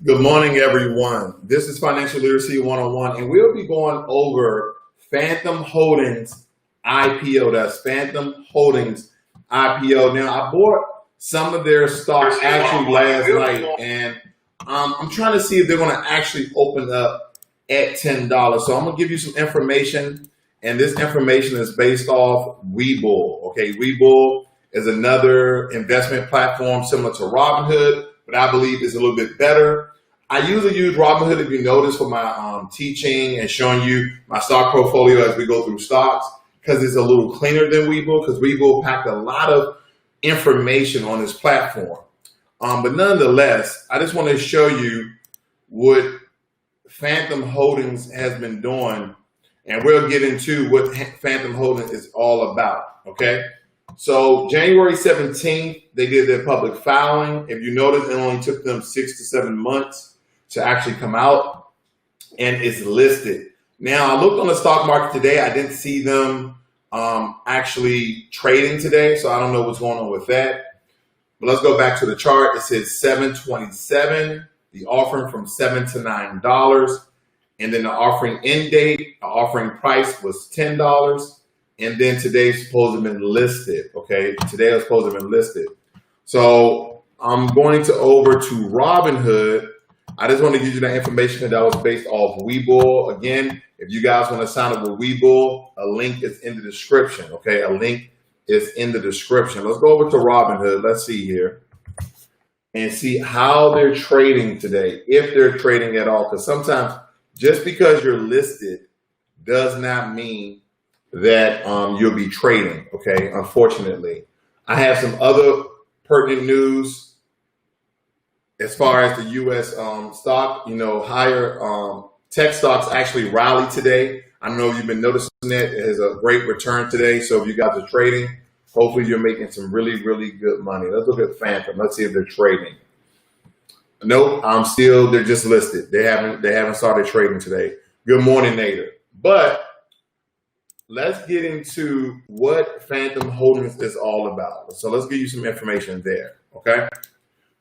Good morning, everyone. This is Financial Literacy 101, and we'll be going over Fathom Holdings IPO. That's Fathom Holdings IPO. Now, I bought some of their stocks actually last night, and I'm trying to see if they're going to actually open up at $10. So I'm going to give you some information, and this information is based off WeBull. Okay, WeBull is another investment platform similar to Robinhood, but I believe is a little bit better. I usually use Robinhood, if you notice, for my teaching and showing you my stock portfolio as we go through stocks, because it's a little cleaner than WeBull, because WeBull packed a lot of information on this platform. But nonetheless, I just want to show you what Fathom Holdings has been doing, and we'll get into what Fathom Holdings is all about, okay? So January 17th, they did their public filing. If you notice, it only took them 6 to 7 months to actually come out, and it's listed. Now, I looked on the stock market today. I didn't see them actually trading today, so I don't know what's going on with that. But let's go back to the chart. It says 727, the offering from $7 to $9, and then the offering end date, the offering price was $10, and then today's supposed to have been listed. Okay, today was supposed to have been listed. So I'm going to over to Robinhood. I just want to give you that information that was based off WeBull. Again, if you guys want to sign up with WeBull, a link is in the description. Okay, a link is in the description. Let's go over to Robinhood. Let's see here and see how they're trading today, if they're trading at all. Because sometimes just because you're listed does not mean that you'll be trading. Okay, unfortunately, I have some other pertinent news. As far as the U.S. Stock, higher tech stocks actually rallied today. I don't know if you've been noticing that. It has a great return today. So if you guys are trading, hopefully you're making some really, really good money. Let's look at Fathom. Let's see if they're trading. Nope, they're just listed. They haven't started trading today. Good morning, Nader. But let's get into what Fathom Holdings is all about. So let's give you some information there, okay?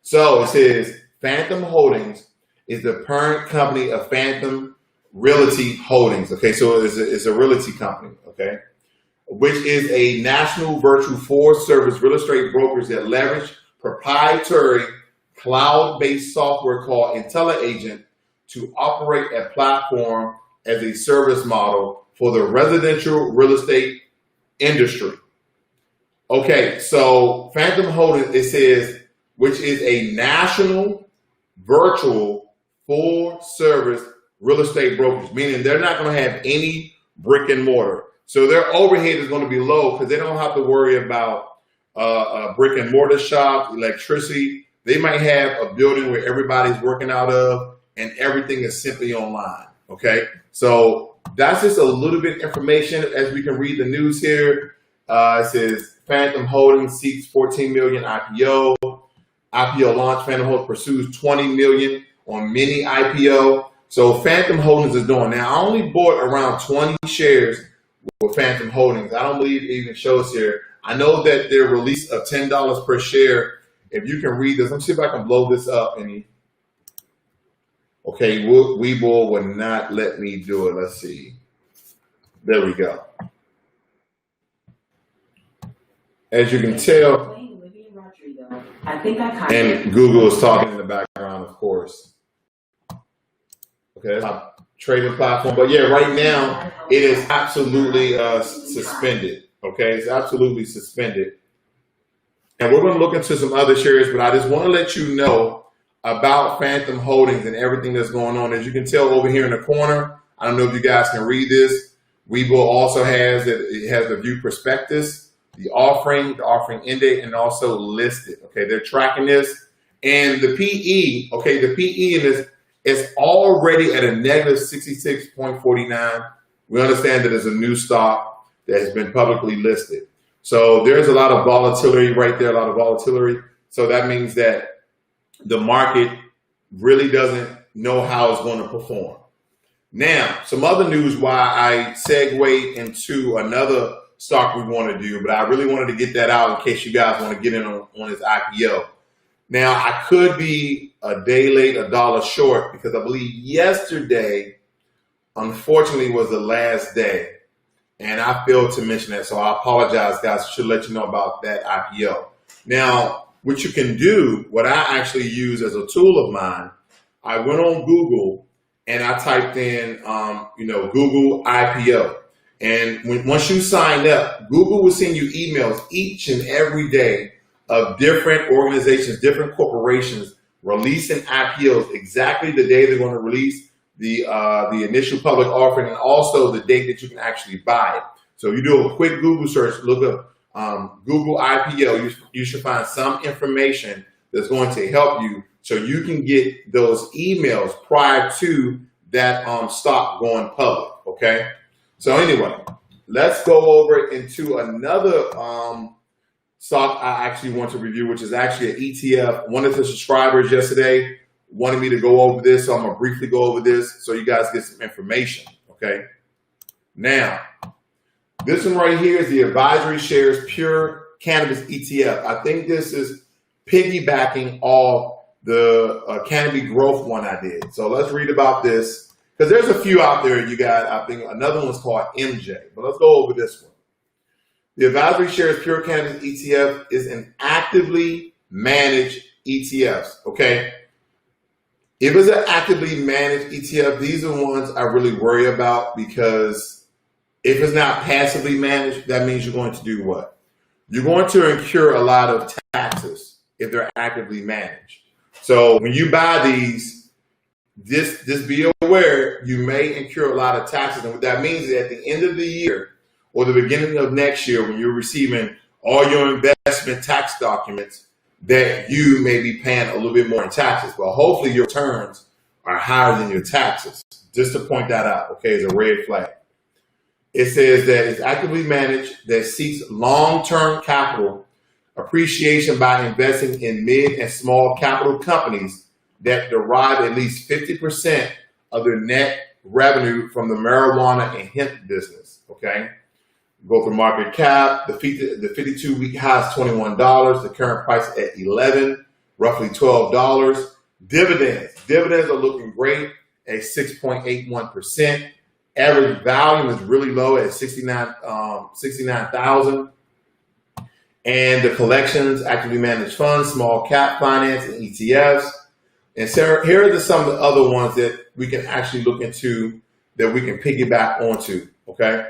So it says Fathom Holdings is the parent company of Fathom Realty Holdings. Okay, so it's a realty company, okay, which is a national virtual full-service real estate brokers that leverage proprietary cloud-based software called IntelliAgent to operate a platform as a service model for the residential real estate industry. Okay, so Fathom Holdings, it says, which is a national virtual full service real estate brokerage, meaning they're not going to have any brick and mortar. So their overhead is going to be low because they don't have to worry about a brick and mortar shop, electricity. They might have a building where everybody's working out of and everything is simply online. Okay, so that's just a little bit of information as we can read the news here. It says Fathom Holdings seeks 14 million IPO. IPO launch. Fathom Holdings pursues 20 million on mini IPO. So Fathom Holdings is doing. Now, I only bought around 20 shares with Fathom Holdings. I don't believe it even shows here. I know that their release of $10 per share. If you can read this, let me see if I can blow this up. Okay, WeBull would not let me do it. Let's see. There we go. As you can tell, and Google is talking in the background, of course. Okay, that's my trading platform. But yeah, right now it is absolutely suspended. Okay, it's absolutely suspended. And we're going to look into some other shares, but I just want to let you know about Fathom Holdings and everything that's going on. As you can tell over here in the corner, I don't know if you guys can read this. WeBull also has the view prospectus, the offering end date, and also listed. Okay, they're tracking this. And the PE, okay, the PE in this is already at a negative 66.49. We understand that it's a new stock that has been publicly listed. So there's a lot of volatility right there, a lot of volatility. So that means that the market really doesn't know how it's going to perform. Now, some other news why I segued into another stock we want to do, but I really wanted to get that out in case you guys want to get in on this IPO. Now, I could be a day late, a dollar short, because I believe yesterday, unfortunately, was the last day. And I failed to mention that, so I apologize, guys. I should let you know about that IPO. Now, what you can do, what I actually use as a tool of mine, I went on Google and I typed in, Google IPO. And once you sign up, Google will send you emails each and every day of different organizations, different corporations releasing IPOs exactly the day they're going to release the initial public offering, and also the date that you can actually buy it. So you do a quick Google search, look up Google IPO, you should find some information that's going to help you so you can get those emails prior to that stock going public, okay? So anyway, let's go over into another stock I actually want to review, which is actually an ETF. One of the subscribers yesterday wanted me to go over this, so I'm going to briefly go over this so you guys get some information, okay? Now, this one right here is the Advisory Shares Pure Cannabis ETF. I think this is piggybacking off the Cannabis Growth one I did. So let's read about this, because there's a few out there you got. I think another one's called MJ, but let's go over this one. The Advisory Shares Pure Cannabis ETF is an actively managed ETF, okay? If it's an actively managed ETF, these are the ones I really worry about, because if it's not passively managed, that means you're going to do what? You're going to incur a lot of taxes if they're actively managed. So when you buy these, just be aware you may incur a lot of taxes. And what that means is at the end of the year or the beginning of next year, when you're receiving all your investment tax documents, that you may be paying a little bit more in taxes. But hopefully your returns are higher than your taxes. Just to point that out, okay, is a red flag. It says that it's actively managed, that seeks long-term capital appreciation by investing in mid and small capital companies that derive at least 50% of their net revenue from the marijuana and hemp business, okay? Go for market cap. The 52-week high is $21. The current price at $11, roughly $12. Dividends are looking great at 6.81%. Average volume is really low at 69,000. And the collections, actively managed funds, small cap finance, and ETFs. And so here are some of the other ones that we can actually look into that we can piggyback onto, okay?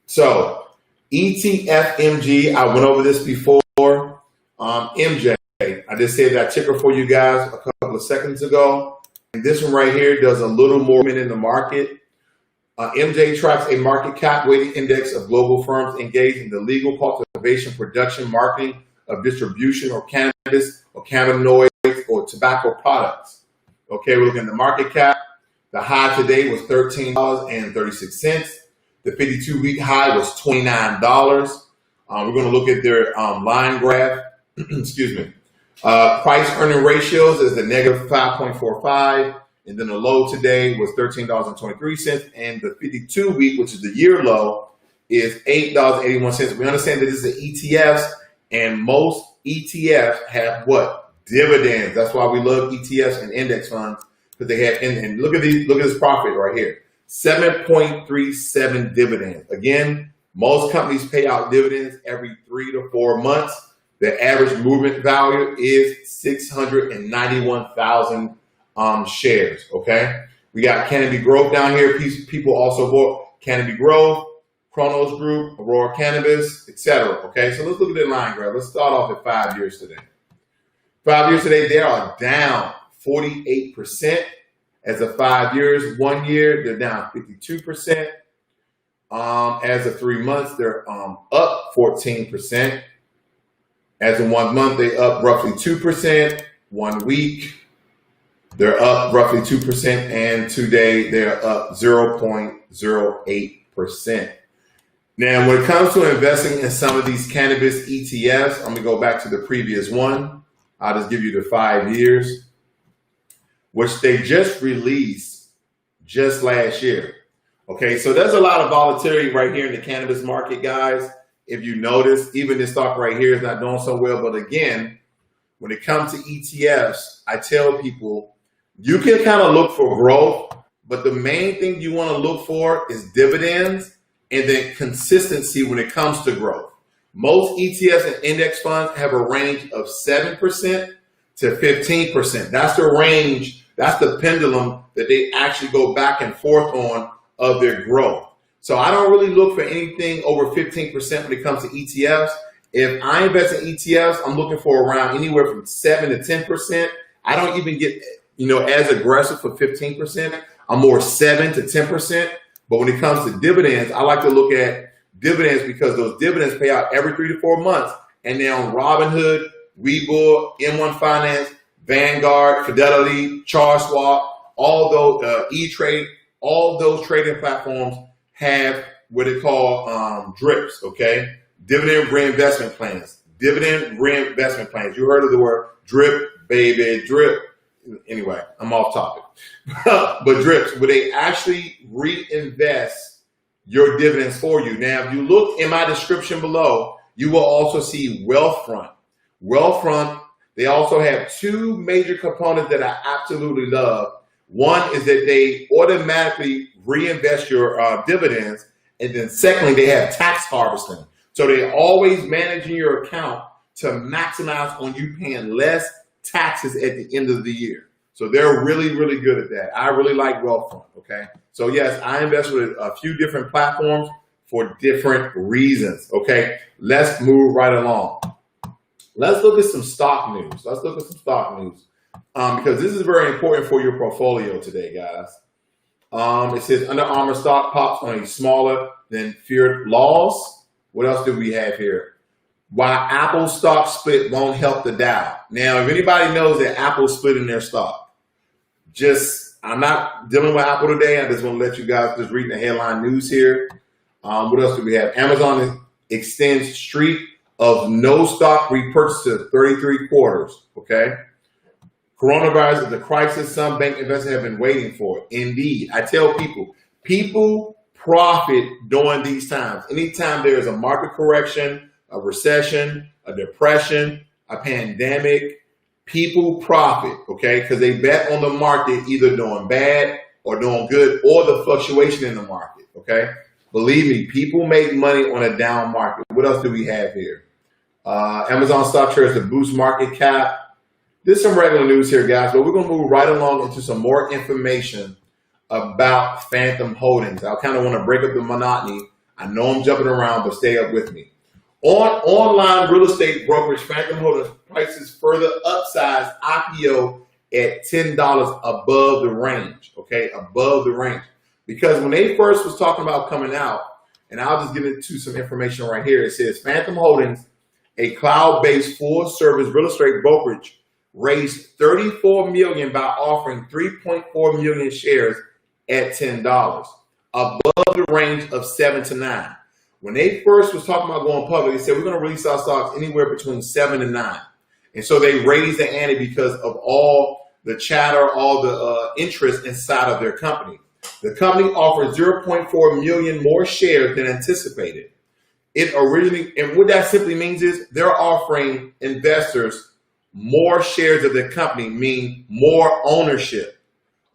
So ETF MG, I went over this before. MJ, I just said that ticker for you guys a couple of seconds ago. And this one right here does a little more in the market. MJ tracks a market cap weighted index of global firms engaged in the legal cultivation, production, marketing of distribution or cannabis or cannabinoids or tobacco products. Okay, we're looking at the market cap. The high today was $13.36. The 52-week high was $29. We're going to look at their line graph. Excuse me. Price earning ratios is the negative 5.45. And then the low today was $13.23. And the 52-week, which is the year low, is $8.81. We understand that this is ETFs, and most ETFs have what? Dividends. That's why we love ETFs and index funds, because they have, and look at this profit right here. 7.37 dividends. Again, most companies pay out dividends every 3 to 4 months. The average movement value is 691,000 shares. Okay, we got Cannabis Growth down here. People also bought Cannabis Growth, Chronos Group, Aurora Cannabis, etc. Okay, so let's look at the line graph. Let's start off at 5 years today. 5 years today, they are down 48%. As of 5 years, 1 year, they're down 52%. As of 3 months, they're up 14%. As of 1 month, they up roughly 2%. 1 week, they're up roughly 2%. And today, they're up 0.08%. Now, when it comes to investing in some of these cannabis ETFs, I'm going to go back to the previous one. I'll just give you the 5 years, which they just released just last year. Okay, so there's a lot of volatility right here in the cannabis market, guys. If you notice, even this stock right here is not doing so well. But again, when it comes to ETFs, I tell people you can kind of look for growth, but the main thing you want to look for is dividends and then consistency when it comes to growth. Most ETFs and index funds have a range of 7% to 15%. That's the range, that's the pendulum that they actually go back and forth on of their growth. So I don't really look for anything over 15% when it comes to ETFs. If I invest in ETFs, I'm looking for around anywhere from 7 to 10%. I don't even get, as aggressive for 15%. I'm more 7 to 10%. But when it comes to dividends, I like to look at dividends because those dividends pay out every 3 to 4 months. And they're on Robinhood, WeBull, M1 Finance, Vanguard, Fidelity, ChargeSwap, all those E-Trade, all those trading platforms have what they call DRIPs, okay? Dividend reinvestment plans. Dividend reinvestment plans. You heard of the word drip, baby, drip. Anyway, I'm off topic. But DRIPs, where they actually reinvest your dividends for you. Now, if you look in my description below, you will also see Wealthfront. Wealthfront, they also have two major components that I absolutely love. One is that they automatically reinvest your dividends. And then secondly, they have tax harvesting. So they're always managing your account to maximize on you paying less taxes at the end of the year. So they're really, really good at that. I really like Wealthfront, okay? So yes, I invest with a few different platforms for different reasons, okay? Let's move right along. Let's look at some stock news. Because this is very important for your portfolio today, guys. It says Under Armour stock pops on a smaller than feared loss. What else do we have here? Why Apple stock split won't help the Dow. Now, if anybody knows that Apple split in their stock, I'm not dealing with Apple today. I just want to let you guys just read the headline news here. What else do we have? Amazon extends streak of no stock repurchase to 33 quarters, okay? Coronavirus is the crisis some bank investors have been waiting for. Indeed, I tell people profit during these times. Anytime there is a market correction, a recession, a depression, a pandemic, people profit, okay? Because they bet on the market either doing bad or doing good or the fluctuation in the market, okay? Believe me, people make money on a down market. What else do we have here? Amazon stock shares to boost market cap. There's some regular news here, guys, but we're going to move right along into some more information about Fathom Holdings. I kind of want to break up the monotony. I know I'm jumping around, but stay up with me. On online real estate brokerage, Fathom Holdings prices further upsized IPO at $10 above the range, okay, above the range. Because when they first was talking about coming out, and I'll just get into some information right here. It says Fathom Holdings, a cloud-based full-service real estate brokerage, raised $34 million by offering 3.4 million shares at $10, above the range of 7 to 9. When they first was talking about going public, they said, we're going to release our stocks anywhere between 7 and 9. And so they raised the ante because of all the chatter, all the interest inside of their company. The company offered 0.4 million more shares than anticipated. And what that simply means is they're offering investors more shares of their company, mean more ownership.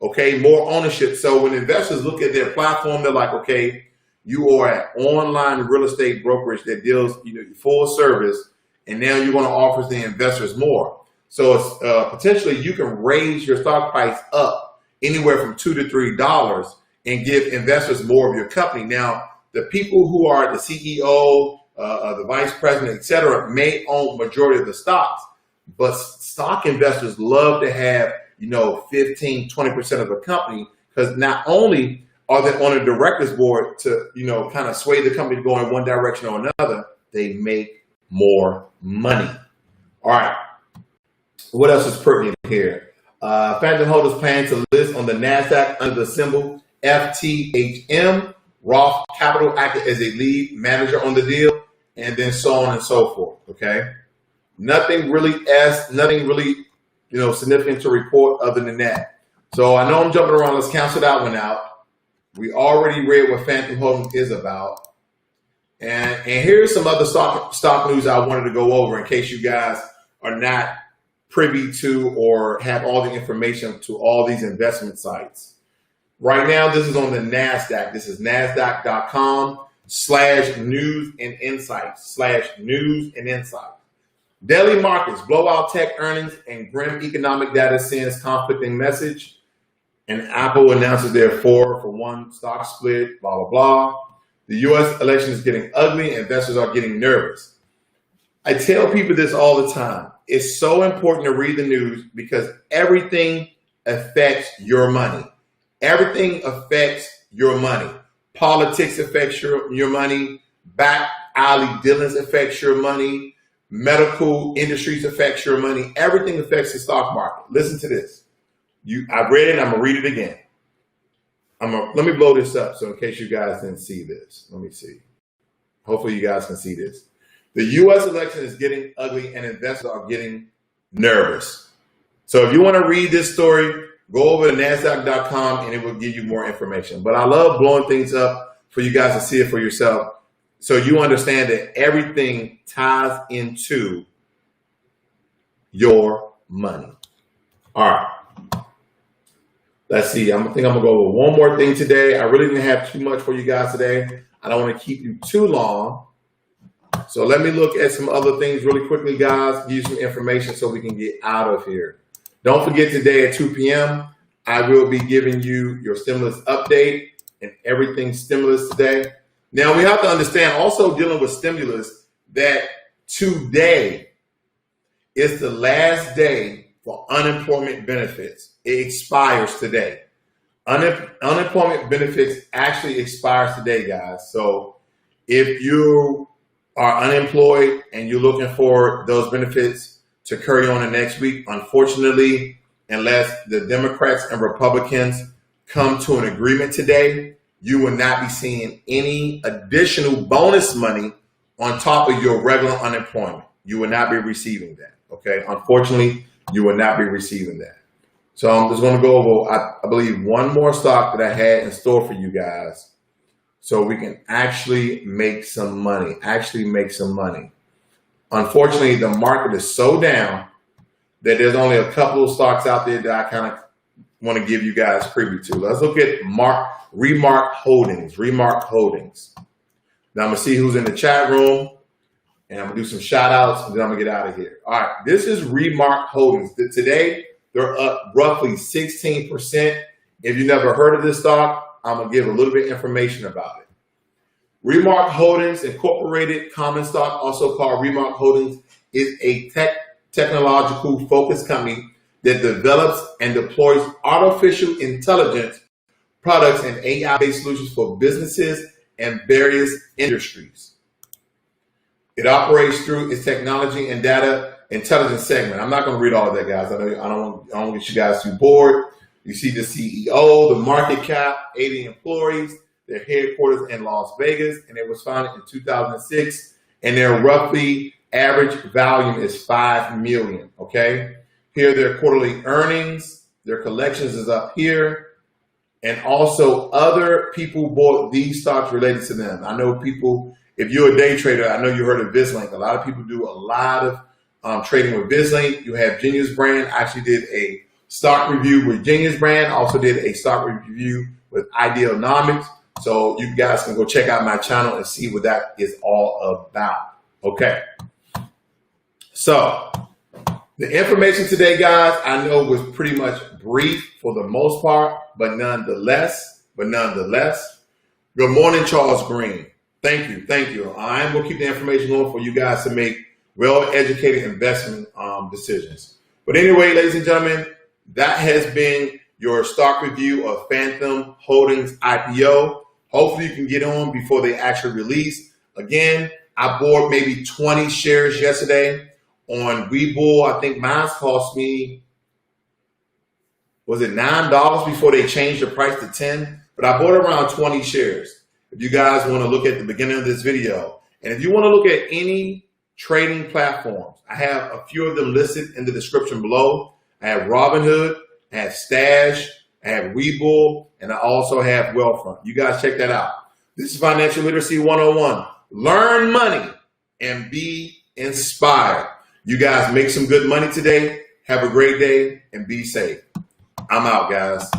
Okay, more ownership. So when investors look at their platform, they're like, okay, you are an online real estate brokerage that deals, full service, and now you're going to offer the investors more. So it's, potentially you can raise your stock price up anywhere from $2 to $3 and give investors more of your company. Now, the people who are the CEO, the vice president, et cetera, may own majority of the stocks, but stock investors love to have, 15, 20% of the company, because not only are they on a director's board to, kind of sway the company to go in one direction or another, they make more money. All right. What else is pertinent here? Fathom Holdings plan to list on the NASDAQ under the symbol FTHM. Roth Capital acted as a lead manager on the deal, and then so on and so forth. Okay. Nothing really significant to report other than that. So I know I'm jumping around. Let's cancel that one out. We already read what Fathom Holdings is about. And here's some other stock news I wanted to go over in case you guys are not privy to or have all the information to all these investment sites. Right now, this is on the NASDAQ. This is NASDAQ.com/news and insights/news and insights. Daily markets, blowout tech earnings and grim economic data sends conflicting message. And Apple announces their 4-for-1 stock split, blah, blah, blah. The U.S. election is getting ugly. Investors are getting nervous. I tell people this all the time. It's so important to read the news because everything affects your money. Everything affects your money. Politics affects your money. Back alley dealings affects your money. Medical industries affects your money. Everything affects the stock market. Listen to this. I read it. I'm gonna read it again. Let me blow this up so in case you guys didn't see this. Let me see. Hopefully you guys can see this. The U.S. election is getting ugly and investors are getting nervous. So if you want to read this story, go over to NASDAQ.com and it will give you more information. But I love blowing things up for you guys to see it for yourself so you understand that everything ties into your money. All right. Let's see. I think I'm going to go with one more thing today. I really didn't have too much for you guys today. I don't want to keep you too long. So let me look at some other things really quickly, guys. Give you some information so we can get out of here. Don't forget today at 2 p.m., I will be giving you your stimulus update and everything stimulus today. Now, we have to understand also dealing with stimulus that today is the last day for unemployment benefits. It expires today. Unemployment benefits actually expires today, guys. So if you are unemployed and you're looking for those benefits to carry on the next week, unfortunately, unless the Democrats and Republicans come to an agreement today, you will not be seeing any additional bonus money on top of your regular unemployment. You will not be receiving that, okay? Unfortunately, you will not be receiving that. So I'm just going to go over, I believe, one more stock that I had in store for you guys so we can actually make some money, Unfortunately, the market is so down that there's only a couple of stocks out there that I kind of want to give you guys preview to. Let's look at Remark Holdings. Now I'm going to see who's in the chat room, and I'm going to do some shout outs, and then I'm going to get out of here. All right, this is Remark Holdings. Today, they're up roughly 16%. If you never heard of this stock, I'm going to give a little bit of information about it. Remark Holdings Incorporated common stock, also called Remark Holdings, is a technological focused company that develops and deploys artificial intelligence products and AI-based solutions for businesses and various industries. It operates through its technology and data intelligence segment. I'm not going to read all of that, guys. I don't want to get you guys too bored. You see the CEO, the market cap, 80 employees, their headquarters in Las Vegas, and it was founded in 2006, and their roughly average volume is 5 million, okay? Here, their quarterly earnings, their collections is up here, and also other people bought these stocks related to them. I know people, if you're a day trader, I know you heard of Vislink. A lot of people do a lot of trading with Vislink. You have Genius Brand. I actually did a stock review with Genius Brand. Also did a stock review with Idealnomics. So you guys can go check out my channel and see what that is all about. Okay. So the information today, guys, I know was pretty much brief for the most part, but nonetheless, good morning, Charles Green. Thank you. I am going to keep the information on for you guys to make well-educated investment decisions. But anyway, ladies and gentlemen, that has been your stock review of Fathom Holdings IPO. Hopefully you can get on before they actually release. Again, I bought maybe 20 shares yesterday on WeBull. I think mine cost me, was it $9 before they changed the price to 10? But I bought around 20 shares. If you guys want to look at the beginning of this video, and if you want to look at any trading platforms, I have a few of them listed in the description below. I have Robinhood, I have Stash, I have WeBull, and I also have Wealthfront. You guys check that out. This is Financial Literacy 101. Learn money and be inspired. You guys make some good money today. Have a great day and be safe. I'm out, guys.